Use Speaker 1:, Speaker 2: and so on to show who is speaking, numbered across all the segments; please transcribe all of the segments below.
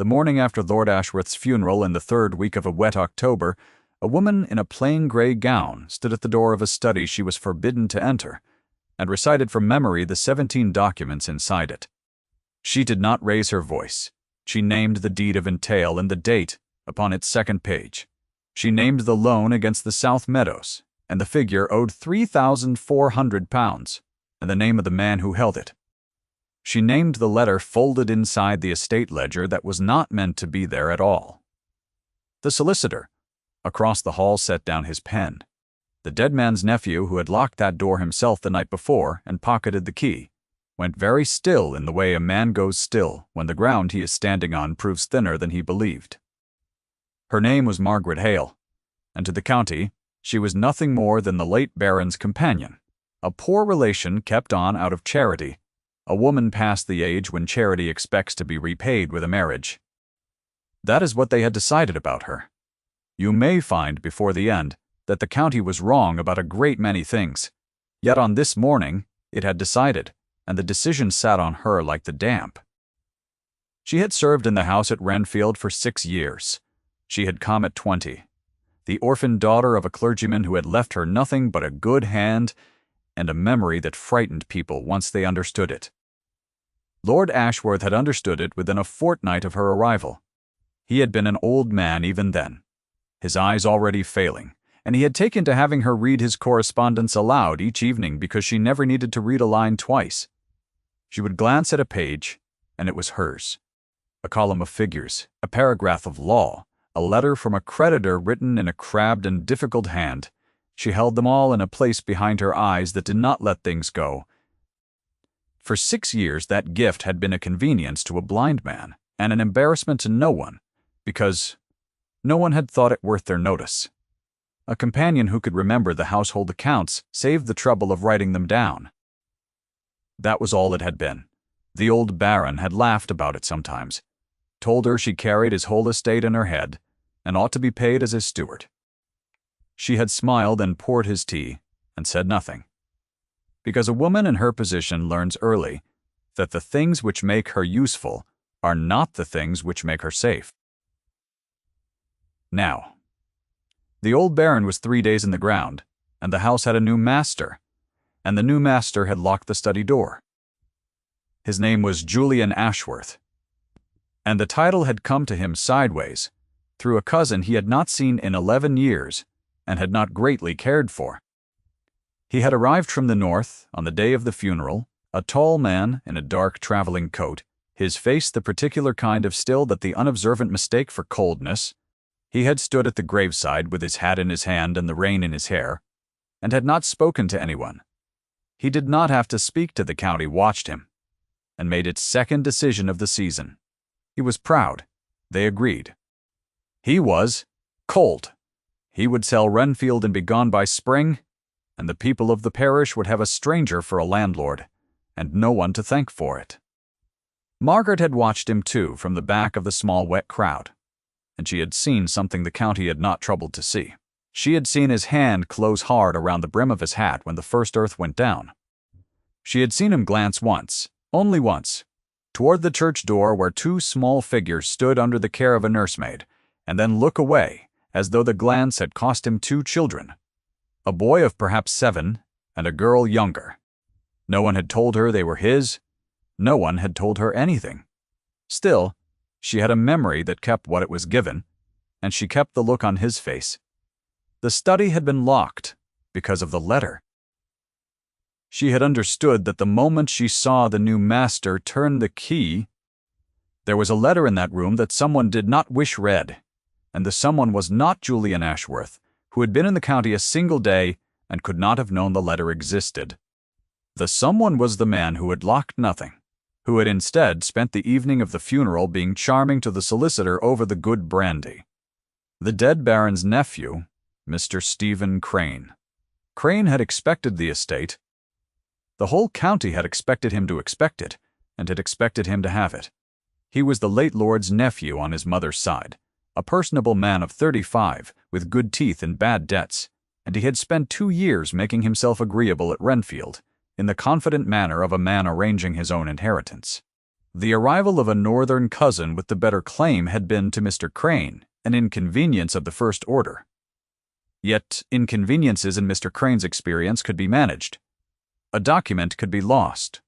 Speaker 1: The morning after Lord Ashworth's funeral in the third week of a wet October, a woman in a plain grey gown stood at the door of a study she was forbidden to enter, and recited from memory the 17 documents inside it. She did not raise her voice. She named the deed of entail and the date upon its second page. She named the loan against the South Meadows, and the figure owed £3,400, and the name of the man who held it. She named the letter folded inside the estate ledger that was not meant to be there at all. The solicitor, across the hall, set down his pen. The dead man's nephew, who had locked that door himself the night before and pocketed the key, went very still in the way a man goes still when the ground he is standing on proves thinner than he believed. Her name was Margaret Hale, and to the county she was nothing more than the late Baron's companion, a poor relation kept on out of charity, a woman past the age when charity expects to be repaid with a marriage. That is what they had decided about her. You may find before the end that the county was wrong about a great many things, yet on this morning it had decided, and the decision sat on her like the damp. She had served in the house at Renfield for 6 years. She had come at 20, the orphan daughter of a clergyman who had left her nothing but a good hand and a memory that frightened people once they understood it. Lord Ashworth had understood it within a fortnight of her arrival. He had been an old man even then, his eyes already failing, and he had taken to having her read his correspondence aloud each evening because she never needed to read a line twice. She would glance at a page, and it was hers. A column of figures, a paragraph of law, a letter from a creditor written in a crabbed and difficult hand. She held them all in a place behind her eyes that did not let things go. For 6 years that gift had been a convenience to a blind man and an embarrassment to no one, because no one had thought it worth their notice. A companion who could remember the household accounts saved the trouble of writing them down. That was all it had been. The old Baron had laughed about it sometimes, told her she carried his whole estate in her head and ought to be paid as his steward. She had smiled and poured his tea and said nothing, because a woman in her position learns early that the things which make her useful are not the things which make her safe. Now, the old Baron was 3 days in the ground, and the house had a new master, and the new master had locked the study door. His name was Julian Ashworth, and the title had come to him sideways, through a cousin he had not seen in 11 years and had not greatly cared for. He had arrived from the north on the day of the funeral, a tall man in a dark traveling coat, his face the particular kind of still that the unobservant mistake for coldness. He had stood at the graveside with his hat in his hand and the rein in his hair, and had not spoken to anyone. He did not have to speak to the county watched him, and made its second decision of the season. He was proud. They agreed. He was cold. He would sell Renfield and be gone by spring, and the people of the parish would have a stranger for a landlord, and no one to thank for it. Margaret had watched him too from the back of the small wet crowd, and she had seen something the county had not troubled to see. She had seen his hand close hard around the brim of his hat when the first earth went down. She had seen him glance once, only once, toward the church door where 2 small figures stood under the care of a nursemaid, and then look away, as though the glance had cost him 2 children, a boy of perhaps 7 and a girl younger. No one had told her they were his. No one had told her anything. Still, she had a memory that kept what it was given, and she kept the look on his face. The study had been locked because of the letter. She had understood that the moment she saw the new master turn the key, there was a letter in that room that someone did not wish read, and the someone was not Julian Ashworth, who had been in the county a single day and could not have known the letter existed. The someone was the man who had locked nothing, who had instead spent the evening of the funeral being charming to the solicitor over the good brandy. The dead Baron's nephew, Mr. Stephen Crane. Crane had expected the estate. The whole county had expected him to expect it, and had expected him to have it. He was the late lord's nephew on his mother's side, a personable man of 35, with good teeth and bad debts, and he had spent 2 years making himself agreeable at Renfield, in the confident manner of a man arranging his own inheritance. The arrival of a northern cousin with the better claim had been to Mr. Crane an inconvenience of the first order. Yet inconveniences in Mr. Crane's experience could be managed. A document could be lost.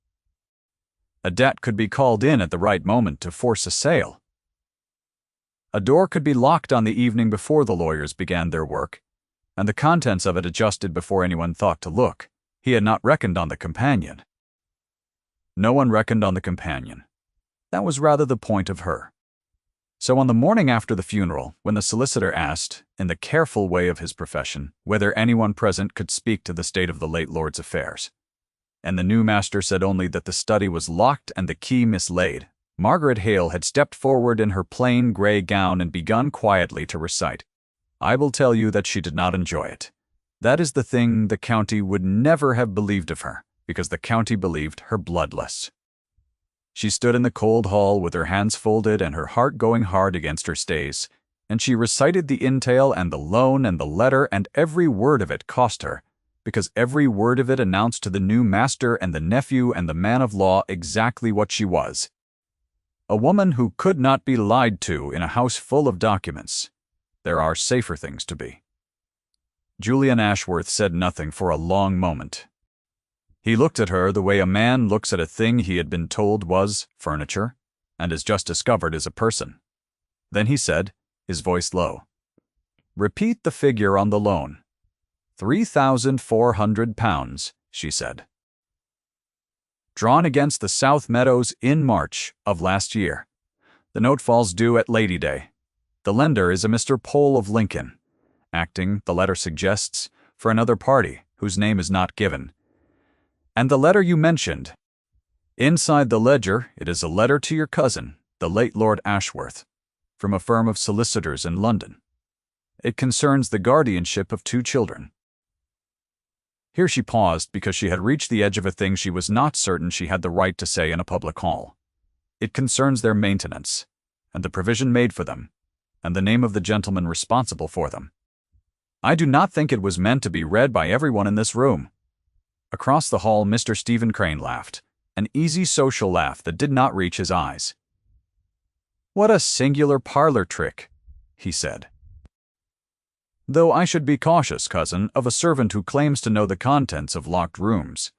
Speaker 1: A debt could be called in at the right moment to force a sale. A door could be locked on the evening before the lawyers began their work, and the contents of it adjusted before anyone thought to look. He had not reckoned on the companion. No one reckoned on the companion. That was rather the point of her. So on the morning after the funeral, when the solicitor asked, in the careful way of his profession, whether anyone present could speak to the state of the late lord's affairs, and the new master said only that the study was locked and the key mislaid, Margaret Hale had stepped forward in her plain grey gown and begun quietly to recite. I will tell you that she did not enjoy it. That is the thing the county would never have believed of her, because the county believed her bloodless. She stood in the cold hall with her hands folded and her heart going hard against her stays, and she recited the entail and the loan and the letter, and every word of it cost her, because every word of it announced to the new master and the nephew and the man of law exactly what she was. A woman who could not be lied to in a house full of documents. There are safer things to be. Julian Ashworth said nothing for a long moment. He looked at her the way a man looks at a thing he had been told was furniture, and has just discovered is a person. Then he said, his voice low, "Repeat the figure on the loan." £3,400, she said. Drawn against the South Meadows in March of last year. The note falls due at Lady Day. The lender is a Mr. Pole of Lincoln, acting, the letter suggests, for another party whose name is not given. And the letter you mentioned. Inside the ledger, it is a letter to your cousin, the late Lord Ashworth, from a firm of solicitors in London. It concerns the guardianship of 2 children. Here she paused because she had reached the edge of a thing she was not certain she had the right to say in a public hall. It concerns their maintenance, and the provision made for them, and the name of the gentleman responsible for them. I do not think it was meant to be read by everyone in this room. Across the hall, Mr. Stephen Crane laughed, an easy social laugh that did not reach his eyes. "What a singular parlor trick," he said. "Though I should be cautious, cousin, of a servant who claims to know the contents of locked rooms.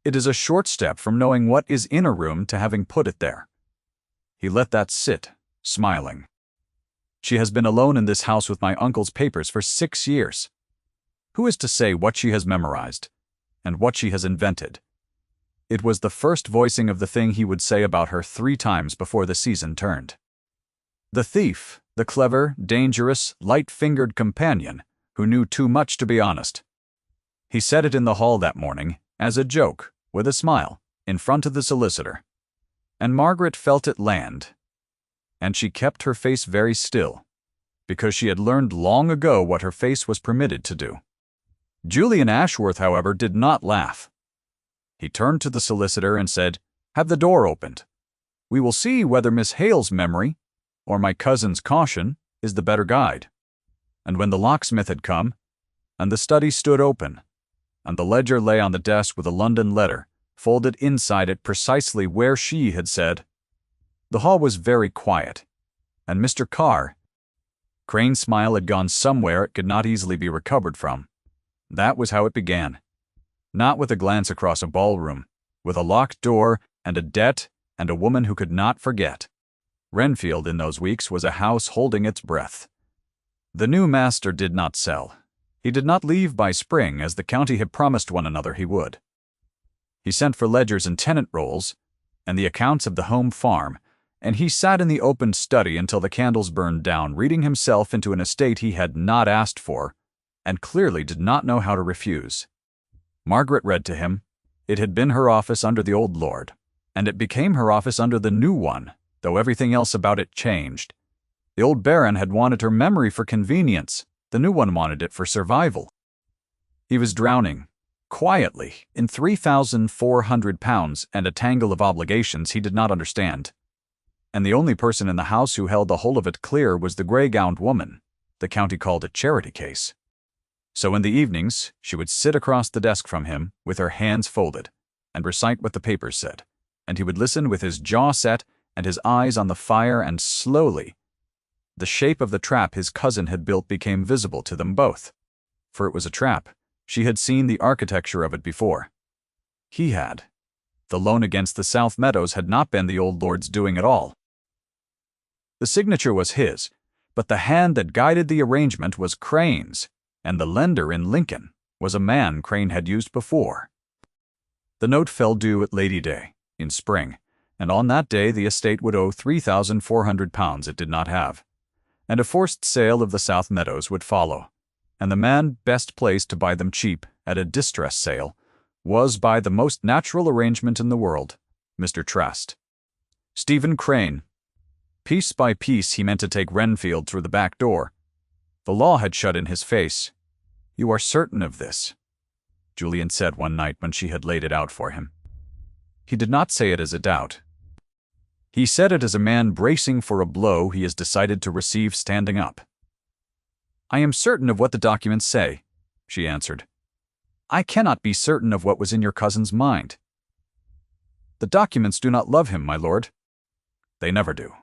Speaker 1: It is a short step from knowing what is in a room to having put it there." He let that sit, smiling. "She has been alone in this house with my uncle's papers for 6 years. Who is to say what she has memorized, and what she has invented?" It was the first voicing of the thing he would say about her 3 times before the season turned. The thief, the clever, dangerous, light-fingered companion, who knew too much to be honest. He said it in the hall that morning, as a joke, with a smile, in front of the solicitor. And Margaret felt it land. And she kept her face very still, because she had learned long ago what her face was permitted to do. Julian Ashworth, however, did not laugh. He turned to the solicitor and said, "Have the door opened. We will see whether Miss Hale's memory, or my cousin's caution, is the better guide." And when the locksmith had come, and the study stood open, and the ledger lay on the desk with a London letter, folded inside it precisely where she had said, the hall was very quiet, and Mr. Carr, Crane's smile had gone somewhere it could not easily be recovered from. That was how it began. Not with a glance across a ballroom, with a locked door and a debt and a woman who could not forget. Renfield in those weeks was a house holding its breath. The new master did not sell. He did not leave by spring as the county had promised one another he would. He sent for ledgers and tenant rolls, and the accounts of the home farm, and he sat in the open study until the candles burned down, reading himself into an estate he had not asked for, and clearly did not know how to refuse. Margaret read to him. It had been her office under the old lord, and it became her office under the new one, though everything else about it changed. The old baron had wanted her memory for convenience, the new one wanted it for survival. He was drowning, quietly, in £3,400 and a tangle of obligations he did not understand. And the only person in the house who held the whole of it clear was the grey-gowned woman. The county called it charity case. So in the evenings, she would sit across the desk from him, with her hands folded, and recite what the papers said. and he would listen with his jaw set and his eyes on the fire, and slowly the shape of the trap his cousin had built became visible to them both. For it was a trap. She had seen the architecture of it before. He had. The loan against the South Meadows had not been the old lord's doing at all. The signature was his, but the hand that guided the arrangement was Crane's, and the lender in Lincoln was a man Crane had used before. The note fell due at Lady Day, in spring, and on that day the estate would owe £3,400 it did not have, and a forced sale of the South Meadows would follow, and the man best placed to buy them cheap at a distress sale was, by the most natural arrangement in the world, Mr. Trask. Stephen Crane. Piece by piece he meant to take Renfield through the back door. The law had shut in his face. "You are certain of this?" Julian said one night when she had laid it out for him. He did not say it as a doubt. He said it as a man bracing for a blow he has decided to receive standing up. "I am certain of what the documents say," she answered. "I cannot be certain of what was in your cousin's mind." "The documents do not love him, my lord." "They never do.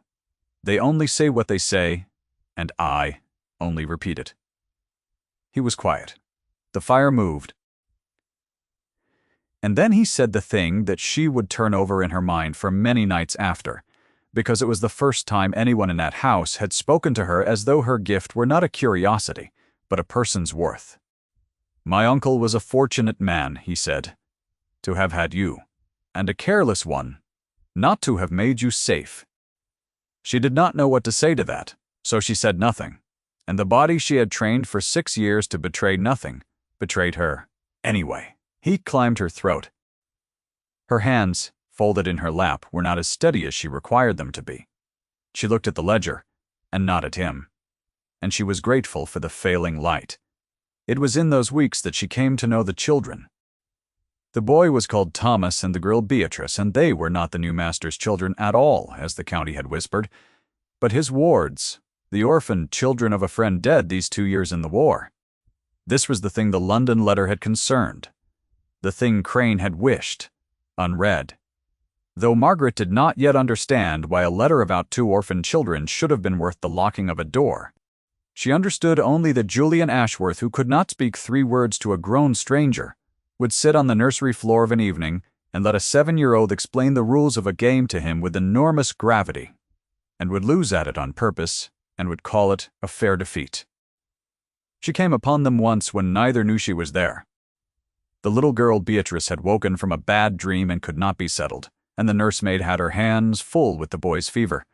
Speaker 1: They only say what they say, and I only repeat it." He was quiet. The fire moved. And then he said the thing that she would turn over in her mind for many nights after, because it was the first time anyone in that house had spoken to her as though her gift were not a curiosity, but a person's worth. "My uncle was a fortunate man," he said, "to have had you, and a careless one, not to have made you safe." She did not know what to say to that, so she said nothing, and the body she had trained for 6 years to betray nothing betrayed her anyway. He climbed her throat. Her hands, folded in her lap, were not as steady as she required them to be. She looked at the ledger, and not at him, and she was grateful for the failing light. It was in those weeks that she came to know the children. The boy was called Thomas and the girl Beatrice, and they were not the new master's children at all, as the county had whispered, but his wards, the orphaned children of a friend dead these 2 years in the war. This was the thing the London letter had concerned, the thing Crane had wished, unread. Though Margaret did not yet understand why a letter about 2 orphaned children should have been worth the locking of a door, she understood only that Julian Ashworth, who could not speak 3 words to a grown stranger, would sit on the nursery floor of an evening and let a 7-year-old explain the rules of a game to him with enormous gravity, and would lose at it on purpose, and would call it a fair defeat. She came upon them once when neither knew she was there. The little girl Beatrice had woken from a bad dream and could not be settled, and the nursemaid had her hands full with the boy's fever.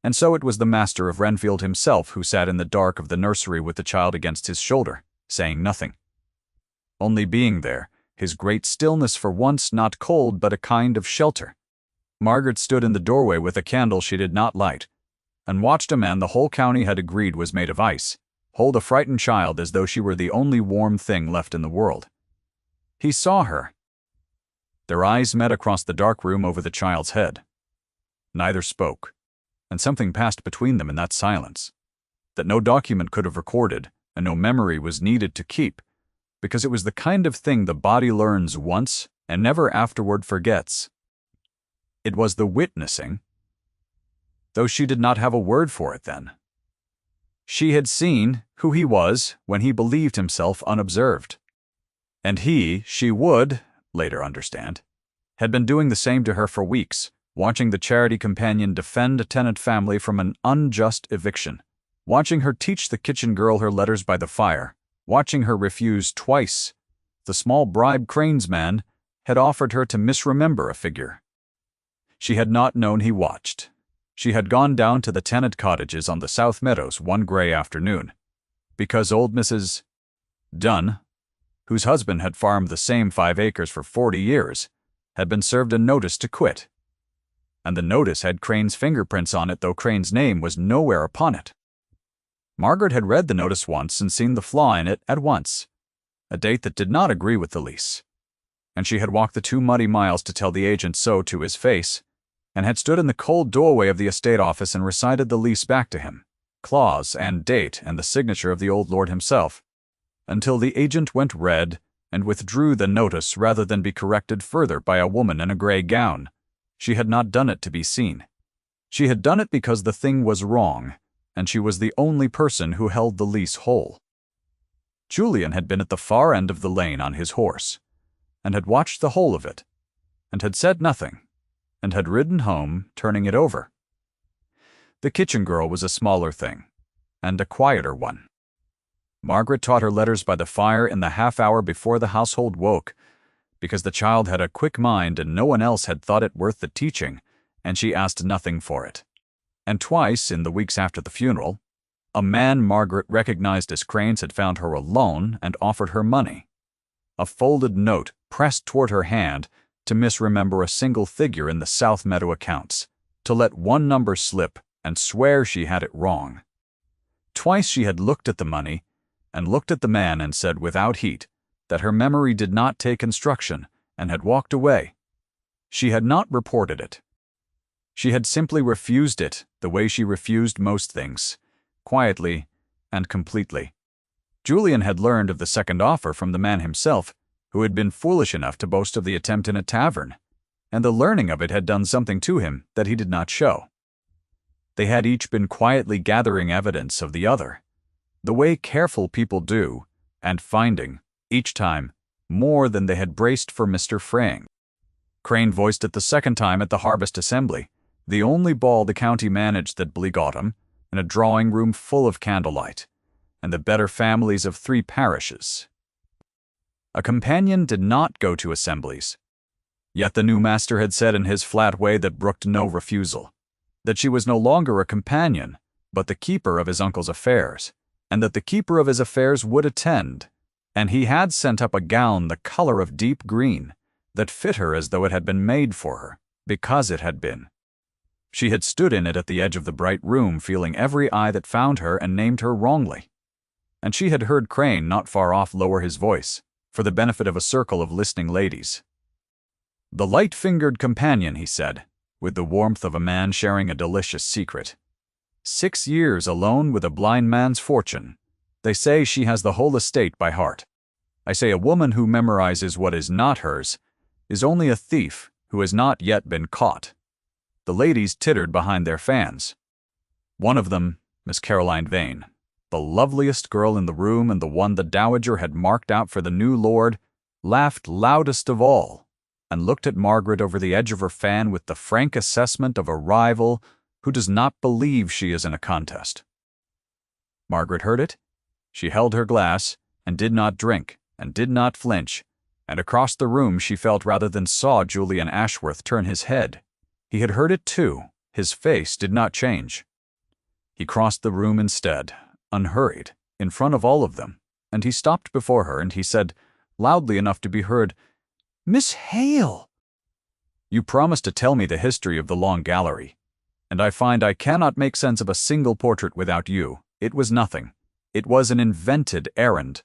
Speaker 1: And so it was the master of Renfield himself who sat in the dark of the nursery with the child against his shoulder, saying nothing. Only being there, his great stillness for once not cold but a kind of shelter. Margaret stood in the doorway with a candle she did not light, and watched a man the whole county had agreed was made of ice hold a frightened child as though she were the only warm thing left in the world. He saw her. Their eyes met across the dark room over the child's head. Neither spoke, and something passed between them in that silence that no document could have recorded and no memory was needed to keep, because it was the kind of thing the body learns once and never afterward forgets. It was the witnessing, though she did not have a word for it then. She had seen who he was when he believed himself unobserved. And he, she would, later understand, had been doing the same to her for weeks, watching the charity companion defend a tenant family from an unjust eviction, watching her teach the kitchen girl her letters by the fire, watching her refuse twice the small bribe Crane's man had offered her to misremember a figure. She had not known he watched. She had gone down to the tenant cottages on the South Meadows one gray afternoon, because old Mrs. Dunn, whose husband had farmed the same 5 acres for 40 years, had been served a notice to quit. And the notice had Crane's fingerprints on it, though Crane's name was nowhere upon it. Margaret had read the notice once and seen the flaw in it at once, a date that did not agree with the lease. And she had walked the 2 muddy miles to tell the agent so to his face, and had stood in the cold doorway of the estate office and recited the lease back to him, clause and date and the signature of the old lord himself, until the agent went red and withdrew the notice rather than be corrected further by a woman in a gray gown. She had not done it to be seen. She had done it because the thing was wrong, and she was the only person who held the lease whole. Julian had been at the far end of the lane on his horse, and had watched the whole of it, and had said nothing, and had ridden home, turning it over. The kitchen girl was a smaller thing, and a quieter one. Margaret taught her letters by the fire in the half-hour before the household woke, because the child had a quick mind and no one else had thought it worth the teaching, and she asked nothing for it. And twice, in the weeks after the funeral, a man Margaret recognized as Cranes had found her alone and offered her money. A folded note pressed toward her hand to misremember a single figure in the South Meadow accounts, to let one number slip and swear she had it wrong. Twice she had looked at the money and looked at the man and said without heat that her memory did not take instruction and had walked away. She had not reported it. She had simply refused it the way she refused most things, quietly and completely. Julian had learned of the second offer from the man himself, who had been foolish enough to boast of the attempt in a tavern, and the learning of it had done something to him that he did not show. They had each been quietly gathering evidence of the other, the way careful people do, and finding, each time, more than they had braced for Mr. Fraying. Crane voiced it the second time at the Harvest Assembly, the only ball the county managed that bleak autumn, in a drawing-room full of candlelight, and the better families of 3 parishes. A companion did not go to assemblies. Yet the new master had said in his flat way that brooked no refusal, that she was no longer a companion, but the keeper of his uncle's affairs, and that the keeper of his affairs would attend, and he had sent up a gown the color of deep green, that fit her as though it had been made for her, because it had been. She had stood in it at the edge of the bright room, feeling every eye that found her and named her wrongly. And she had heard Crane not far off lower his voice, for the benefit of a circle of listening ladies. "The light-fingered companion," he said, with the warmth of a man sharing a delicious secret. 6 years alone with a blind man's fortune. They say she has the whole estate by heart. I say a woman who memorizes what is not hers is only a thief who has not yet been caught. The ladies tittered behind their fans. One of them, Miss Caroline Vane, the loveliest girl in the room and the one the dowager had marked out for the new lord, laughed loudest of all, and looked at Margaret over the edge of her fan with the frank assessment of a rival who does not believe she is in a contest. Margaret heard it. She held her glass, and did not drink, and did not flinch, and across the room she felt rather than saw Julian Ashworth turn his head. He had heard it too. His face did not change. He crossed the room instead, unhurried, in front of all of them, and he stopped before her, and he said, loudly enough to be heard, "Miss Hale!" "You promised to tell me the history of the Long Gallery, and I find I cannot make sense of a single portrait without you. It was nothing. It was an invented errand.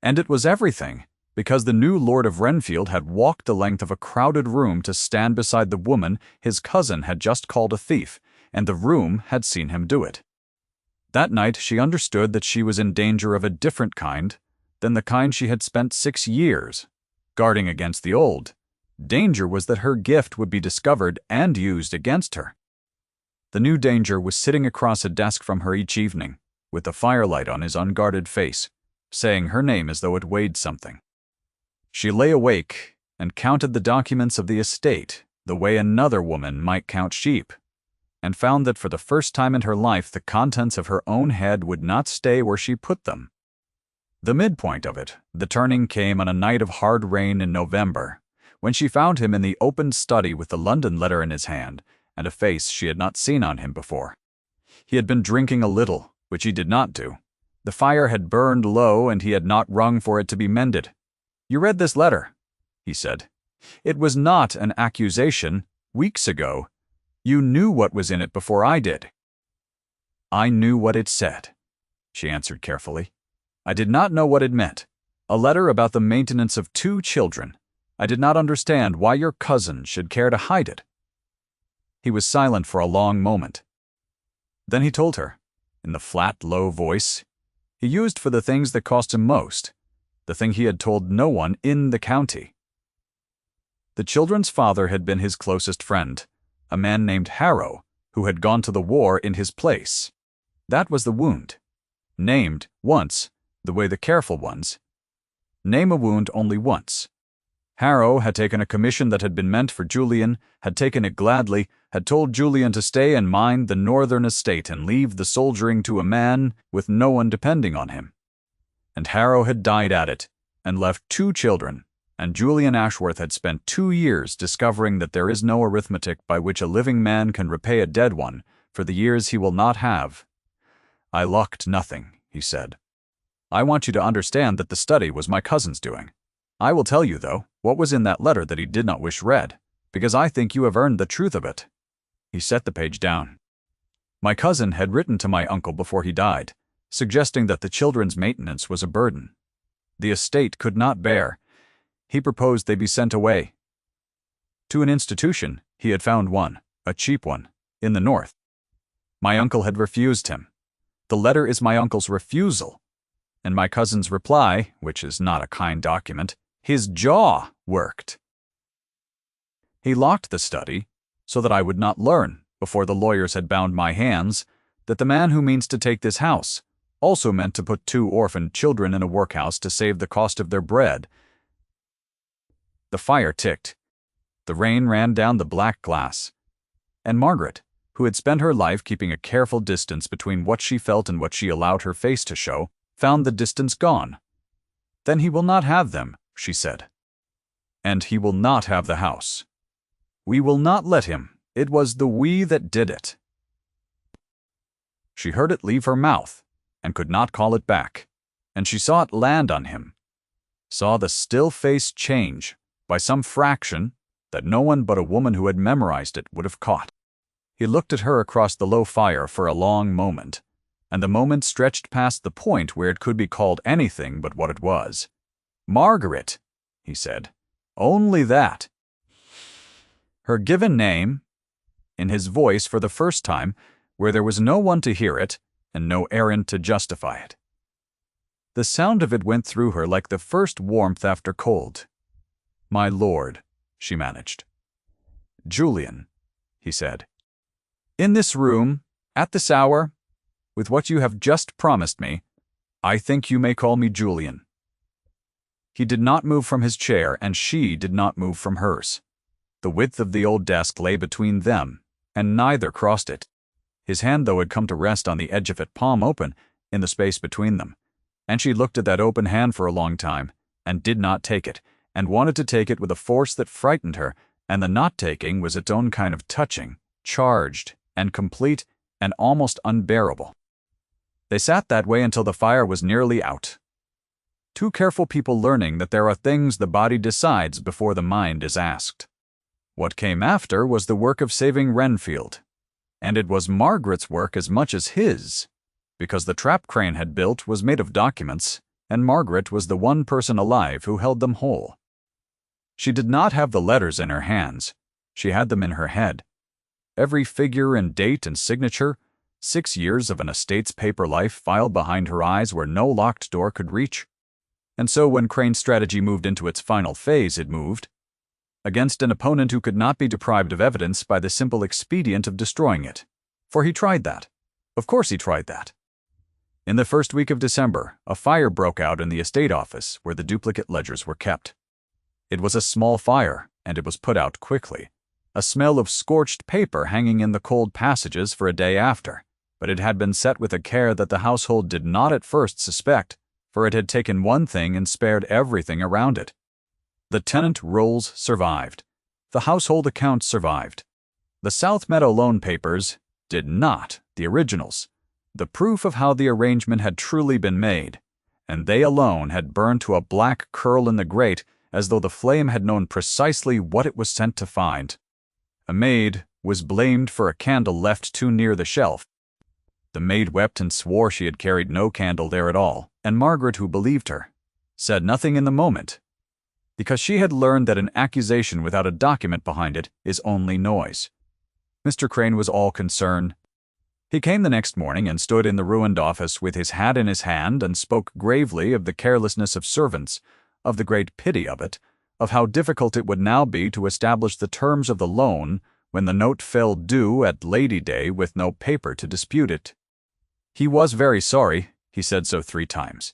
Speaker 1: And it was everything, because the new Lord of Renfield had walked the length of a crowded room to stand beside the woman his cousin had just called a thief, and the room had seen him do it. That night she understood that she was in danger of a different kind than the kind she had spent 6 years guarding against the old. Danger was that her gift would be discovered and used against her. The new danger was sitting across a desk from her each evening, with the firelight on his unguarded face, saying her name as though it weighed something. She lay awake and counted the documents of the estate the way another woman might count sheep, and found that for the first time in her life the contents of her own head would not stay where she put them. The midpoint of it, the turning, came on a night of hard rain in November, when she found him in the open study with the London letter in his hand and a face she had not seen on him before. He had been drinking a little, which he did not do. The fire had burned low and he had not rung for it to be mended. "You read this letter," he said. "It was not an accusation. Weeks ago, you knew what was in it before I did." "I knew what it said," she answered carefully. "I did not know what it meant. A letter about the maintenance of 2 children. I did not understand why your cousin should care to hide it." He was silent for a long moment. Then he told her, in the flat, low voice he used for the things that cost him most, the thing he had told no one in the county. The children's father had been his closest friend, a man named Harrow, who had gone to the war in his place. That was the wound. Named once, the way the careful ones name a wound only once. Harrow had taken a commission that had been meant for Julian, had taken it gladly, had told Julian to stay and mind the northern estate and leave the soldiering to a man with no one depending on him. And Harrow had died at it, and left 2 children, and Julian Ashworth had spent 2 years discovering that there is no arithmetic by which a living man can repay a dead one for the years he will not have. "I locked nothing," he said. "I want you to understand that the study was my cousin's doing. I will tell you, though, what was in that letter that he did not wish read, because I think you have earned the truth of it." He set the page down. "My cousin had written to my uncle before he died, suggesting that the children's maintenance was a burden. The estate could not bear. He proposed they be sent away to an institution. He had found one, a cheap one, in the north. My uncle had refused him. The letter is my uncle's refusal, and my cousin's reply, which is not a kind document. His jaw worked. He locked the study so that I would not learn, before the lawyers had bound my hands, that the man who means to take this house also meant to put 2 orphaned children in a workhouse to save the cost of their bread." The fire ticked. The rain ran down the black glass. And Margaret, who had spent her life keeping a careful distance between what she felt and what she allowed her face to show, found the distance gone. "Then he will not have them," she said. "And he will not have the house. We will not let him. It was the we that did it." She heard it leave her mouth, and could not call it back, and she saw it land on him, saw the still face change by some fraction that no one but a woman who had memorized it would have caught. He looked at her across the low fire for a long moment, and the moment stretched past the point where it could be called anything but what it was. "Margaret," he said. "Only that." Her given name, in his voice for the first time, where there was no one to hear it, and no errand to justify it. The sound of it went through her like the first warmth after cold. "My lord," she managed. "Julian," he said. "In this room, at this hour, with what you have just promised me, I think you may call me Julian." He did not move from his chair, and she did not move from hers. The width of the old desk lay between them, and neither crossed it. His hand, though, had come to rest on the edge of it, palm open, in the space between them, and she looked at that open hand for a long time, and did not take it, and wanted to take it with a force that frightened her, and the not taking was its own kind of touching, charged, and complete, and almost unbearable. They sat that way until the fire was nearly out. 2 careful people learning that there are things the body decides before the mind is asked. What came after was the work of saving Renfield, and it was Margaret's work as much as his, because the trap Crane had built was made of documents, and Margaret was the one person alive who held them whole. She did not have the letters in her hands. She had them in her head. Every figure and date and signature, 6 years of an estate's paper life filed behind her eyes where no locked door could reach. And so when Crane's strategy moved into its final phase, it moved against an opponent who could not be deprived of evidence by the simple expedient of destroying it. For he tried that. Of course he tried that. In the first week of December, a fire broke out in the estate office where the duplicate ledgers were kept. It was a small fire, and it was put out quickly, a smell of scorched paper hanging in the cold passages for a day after, but it had been set with a care that the household did not at first suspect, for it had taken one thing and spared everything around it. The tenant rolls survived. The household accounts survived. The South Meadow loan papers did not, the originals, the proof of how the arrangement had truly been made, and they alone had burned to a black curl in the grate as though the flame had known precisely what it was sent to find. A maid was blamed for a candle left too near the shelf. The maid wept and swore she had carried no candle there at all, and Margaret, who believed her, said nothing in the moment, because she had learned that an accusation without a document behind it is only noise. Mr. Crane was all concern. He came the next morning and stood in the ruined office with his hat in his hand and spoke gravely of the carelessness of servants, of the great pity of it, of how difficult it would now be to establish the terms of the loan when the note fell due at Lady Day with no paper to dispute it. He was very sorry, he said so 3 times.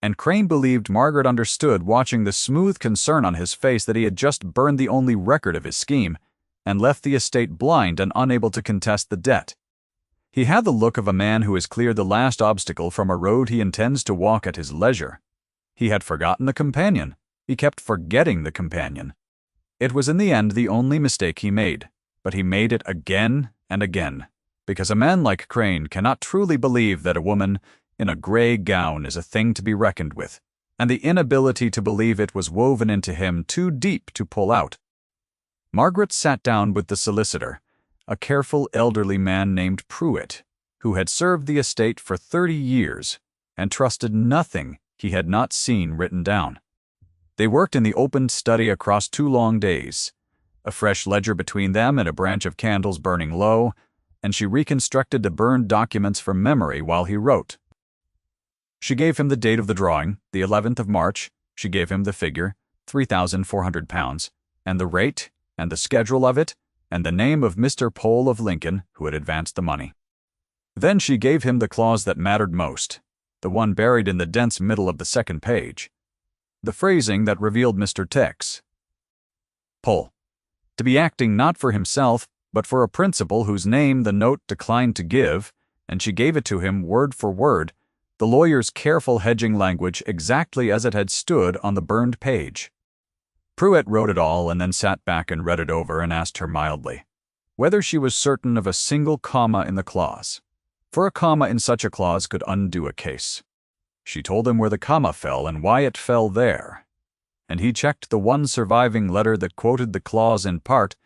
Speaker 1: And Crane believed Margaret understood, watching the smooth concern on his face, that he had just burned the only record of his scheme and left the estate blind and unable to contest the debt. He had the look of a man who has cleared the last obstacle from a road he intends to walk at his leisure. He had forgotten the companion. He kept forgetting the companion. It was in the end the only mistake he made, but he made it again and again, because a man like Crane cannot truly believe that a woman in a gray gown is a thing to be reckoned with, and the inability to believe it was woven into him too deep to pull out. Margaret sat down with the solicitor, a careful elderly man named Pruitt, who had served the estate for 30 years and trusted nothing he had not seen written down. They worked in the open study across 2 long days, a fresh ledger between them and a branch of candles burning low, and she reconstructed the burned documents from memory while he wrote. She gave him the date of the drawing, the 11th of March. She gave him the figure, £3,400, and the rate, and the schedule of it, and the name of Mr. Pole of Lincoln, who had advanced the money. Then she gave him the clause that mattered most, the one buried in the dense middle of the 2nd page, the phrasing that revealed Mr. Tex. Pole, to be acting not for himself, but for a principal whose name the note declined to give, and she gave it to him word for word, the lawyer's careful hedging language exactly as it had stood on the burned page. Pruitt wrote it all and then sat back and read it over and asked her mildly whether she was certain of a single comma in the clause, for a comma in such a clause could undo a case. She told him where the comma fell and why it fell there, and he checked the one surviving letter that quoted the clause in part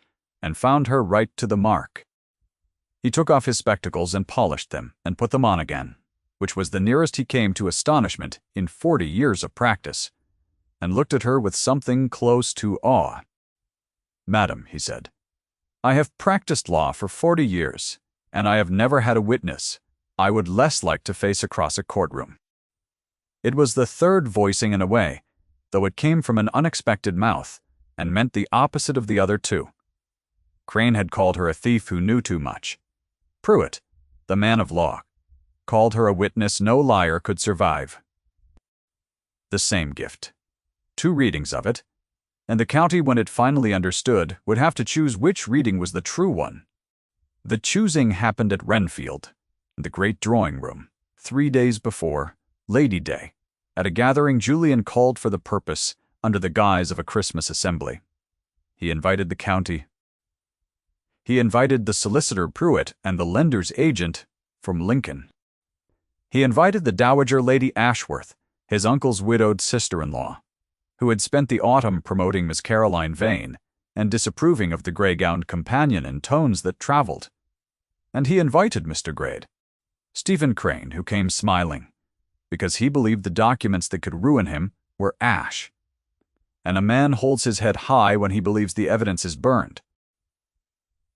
Speaker 1: and found her right to the mark. He took off his spectacles and polished them and put them on again, which was the nearest he came to astonishment in 40 years of practice, and looked at her with something close to awe. "Madam," he said, "I have practiced law for 40 years, and I have never had a witness I would less like to face across a courtroom." It was the 3rd voicing in a way, though it came from an unexpected mouth, and meant the opposite of the other 2. Crane had called her a thief who knew too much. Pruitt, the man of law, called her a witness no liar could survive. The same gift. 2 readings of it, and the county, when it finally understood, would have to choose which reading was the true one. The choosing happened at Renfield, in the great drawing room, 3 days before Lady Day, at a gathering Julian called for the purpose under the guise of a Christmas assembly. He invited the county. He invited the solicitor Pruitt and the lender's agent from Lincoln. He invited the Dowager Lady Ashworth, his uncle's widowed sister-in-law, who had spent the autumn promoting Miss Caroline Vane and disapproving of the gray-gowned companion in tones that traveled. And he invited Mr. Grade, Stephen Crane, who came smiling, because he believed the documents that could ruin him were ash. And a man holds his head high when he believes the evidence is burned.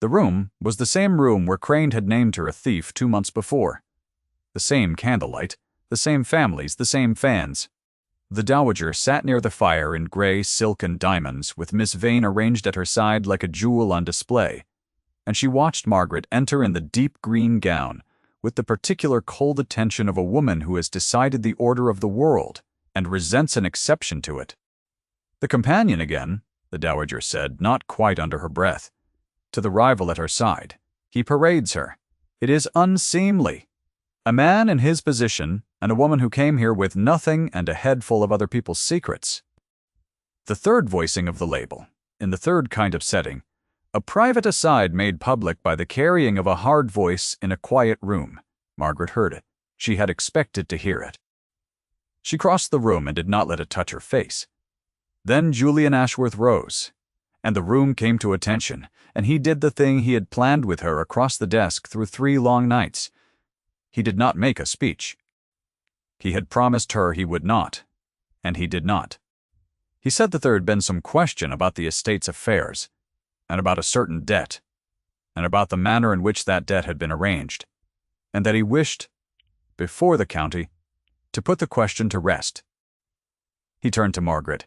Speaker 1: The room was the same room where Crane had named her a thief 2 months before. The same candlelight, the same families, the same fans. The Dowager sat near the fire in gray silk and diamonds, with Miss Vane arranged at her side like a jewel on display, and she watched Margaret enter in the deep green gown, with the particular cold attention of a woman who has decided the order of the world and resents an exception to it. "The companion again," the Dowager said, not quite under her breath, to the rival at her side. "He parades her. It is unseemly. A man in his position, and a woman who came here with nothing and a head full of other people's secrets." The 3rd voicing of the label, in the 3rd kind of setting, a private aside made public by the carrying of a hard voice in a quiet room. Margaret heard it. She had expected to hear it. She crossed the room and did not let it touch her face. Then Julian Ashworth rose, and the room came to attention, and he did the thing he had planned with her across the desk through 3 long nights. He did not make a speech. He had promised her he would not, and he did not. He said that there had been some question about the estate's affairs, and about a certain debt, and about the manner in which that debt had been arranged, and that he wished, before the county, to put the question to rest. He turned to Margaret.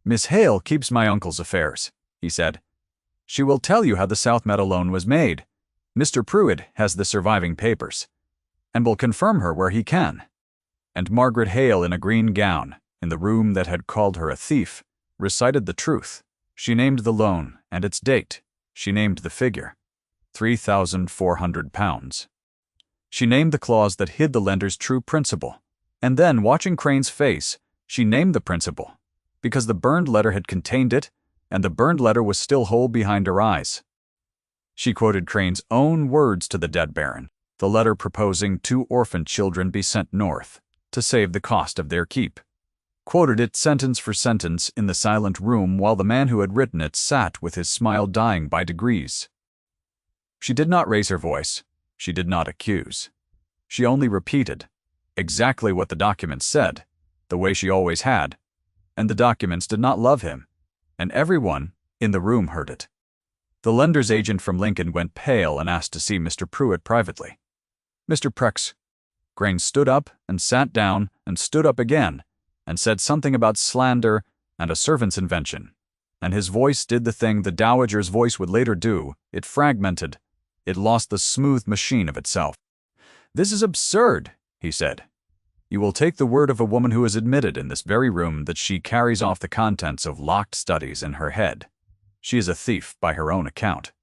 Speaker 1: "Miss Hale keeps my uncle's affairs," he said. "She will tell you how the South Meadow loan was made. Mr. Pruitt has the surviving papers, and will confirm her where he can." And Margaret Hale, in a green gown, in the room that had called her a thief, recited the truth. She named the loan and its date. She named the figure, £3,400. She named the clause that hid the lender's true principal. And then, watching Crane's face, she named the principal, because the burned letter had contained it, and the burned letter was still whole behind her eyes. She quoted Crane's own words to the dead Baron, the letter proposing 2 orphan children be sent north to save the cost of their keep. Quoted it sentence for sentence in the silent room while the man who had written it sat with his smile dying by degrees. She did not raise her voice. She did not accuse. She only repeated exactly what the documents said, the way she always had, and the documents did not love him, and everyone in the room heard it. The lender's agent from Lincoln went pale and asked to see Mr. Pruitt privately. "Mr. Prex." Crane stood up and sat down and stood up again and said something about slander and a servant's invention, and his voice did the thing the dowager's voice would later do. It fragmented. It lost the smooth machine of itself. "This is absurd," he said. "You will take the word of a woman who has admitted in this very room that she carries off the contents of locked studies in her head. She is a thief by her own account."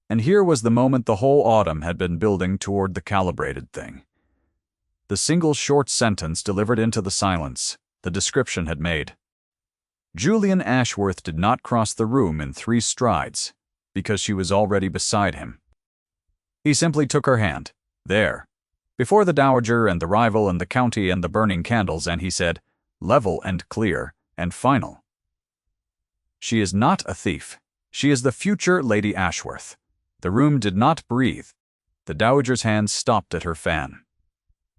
Speaker 1: And here was the moment the whole autumn had been building toward the calibrated thing. The single short sentence delivered into the silence, the description had made. Julian Ashworth did not cross the room in 3 strides, because she was already beside him. He simply took her hand, there, before the dowager and the rival and the county and the burning candles, and he said, level and clear and final, "She is not a thief. She is the future Lady Ashworth." The room did not breathe. The dowager's hand stopped at her fan.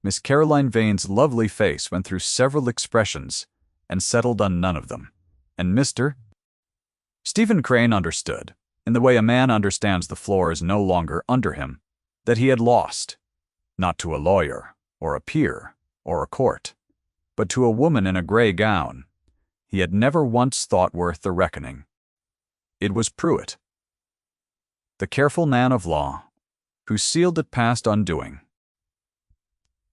Speaker 1: Miss Caroline Vane's lovely face went through several expressions and settled on none of them. And Mr. Stephen Crane understood, in the way a man understands the floor is no longer under him, that he had lost, not to a lawyer, or a peer, or a court, but to a woman in a gray gown he had never once thought worth the reckoning. It was Pruitt, the careful man of law, who sealed it past undoing.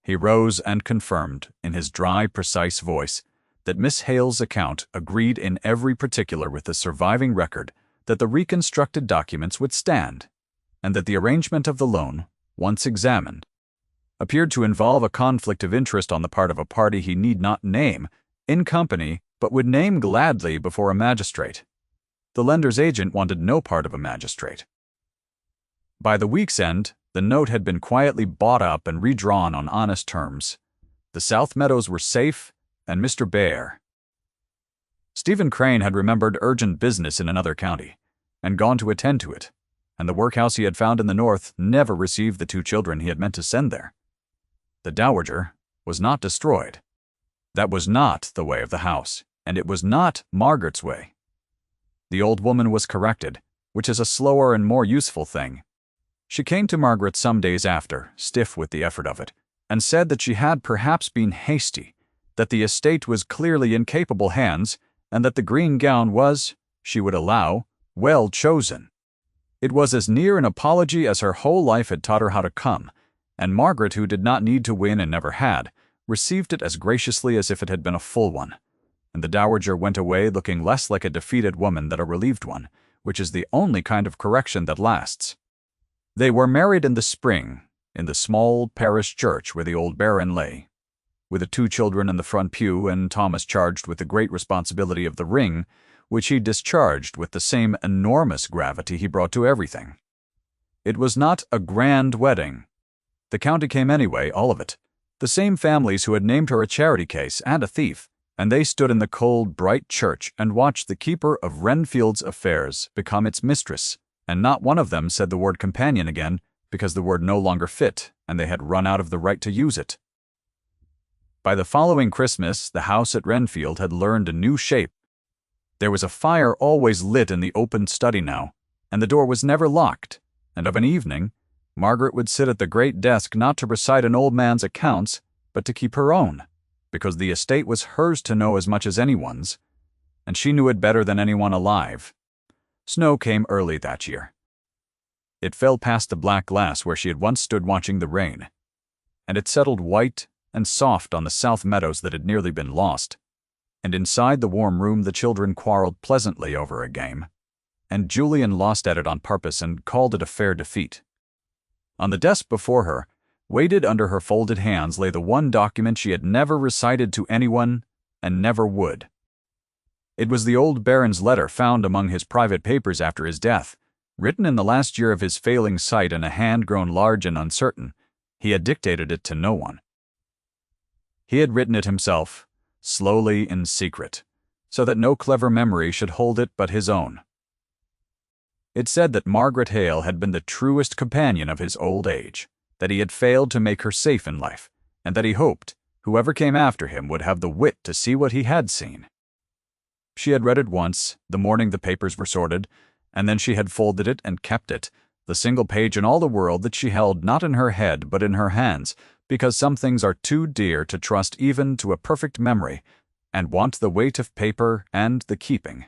Speaker 1: He rose and confirmed, in his dry, precise voice, that Miss Hale's account agreed in every particular with the surviving record, that the reconstructed documents would stand, and that the arrangement of the loan, once examined, appeared to involve a conflict of interest on the part of a party he need not name in company, but would name gladly before a magistrate. The lender's agent wanted no part of a magistrate. By the week's end, the note had been quietly bought up and redrawn on honest terms. The South Meadows were safe, and Mr. Bear. Stephen Crane had remembered urgent business in another county, and gone to attend to it, and the workhouse he had found in the north never received the 2 children he had meant to send there. The dowager was not destroyed. That was not the way of the house, and it was not Margaret's way. The old woman was corrected, which is a slower and more useful thing. She came to Margaret some days after, stiff with the effort of it, and said that she had perhaps been hasty, that the estate was clearly in capable hands, and that the green gown was, she would allow, well chosen. It was as near an apology as her whole life had taught her how to come, and Margaret, who did not need to win and never had, received it as graciously as if it had been a full one, and the dowager went away looking less like a defeated woman than a relieved one, which is the only kind of correction that lasts. They were married in the spring, in the small parish church where the old Baron lay, with the 2 children in the front pew, and Thomas charged with the great responsibility of the ring, which he discharged with the same enormous gravity he brought to everything. It was not a grand wedding. The county came anyway, all of it, the same families who had named her a charity case and a thief, and they stood in the cold, bright church and watched the keeper of Renfield's affairs become its mistress, and not one of them said the word companion again, because the word no longer fit, and they had run out of the right to use it. By the following Christmas, the house at Renfield had learned a new shape. There was a fire always lit in the open study now, and the door was never locked, and of an evening, Margaret would sit at the great desk not to recite an old man's accounts, but to keep her own, because the estate was hers to know as much as anyone's, and she knew it better than anyone alive. Snow came early that year. It fell past the black glass where she had once stood watching the rain, and it settled white and soft on the south meadows that had nearly been lost. And inside the warm room the children quarreled pleasantly over a game, and Julian lost at it on purpose and called it a fair defeat. On the desk before her, weighted under her folded hands, lay the one document she had never recited to anyone and never would. It was the old Baron's letter found among his private papers after his death, written in the last year of his failing sight in a hand grown large and uncertain. He had dictated it to no one. He had written it himself, slowly in secret, so that no clever memory should hold it but his own. It said that Margaret Hale had been the truest companion of his old age, that he had failed to make her safe in life, and that he hoped whoever came after him would have the wit to see what he had seen. She had read it once, the morning the papers were sorted, and then she had folded it and kept it, the single page in all the world that she held not in her head but in her hands, because some things are too dear to trust even to a perfect memory, and want the weight of paper and the keeping.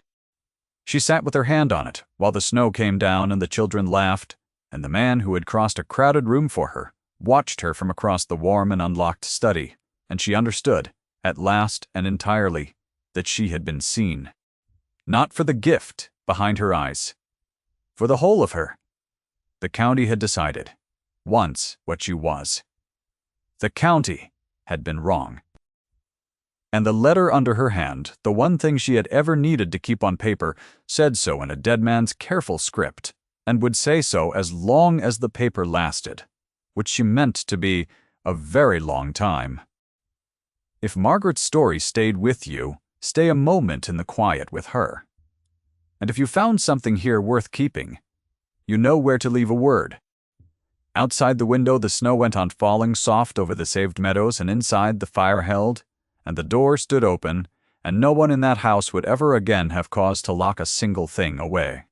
Speaker 1: She sat with her hand on it, while the snow came down and the children laughed, and the man who had crossed a crowded room for her watched her from across the warm and unlocked study, and she understood, at last and entirely, that she had been seen. Not for the gift behind her eyes, for the whole of her. The county had decided, once, what she was. The county had been wrong. And the letter under her hand, the one thing she had ever needed to keep on paper, said so in a dead man's careful script, and would say so as long as the paper lasted, which she meant to be a very long time. If Margaret's story stayed with you, stay a moment in the quiet with her. And if you found something here worth keeping, you know where to leave a word. Outside the window the snow went on falling soft over the saved meadows, and inside the fire held, and the door stood open, and no one in that house would ever again have cause to lock a single thing away.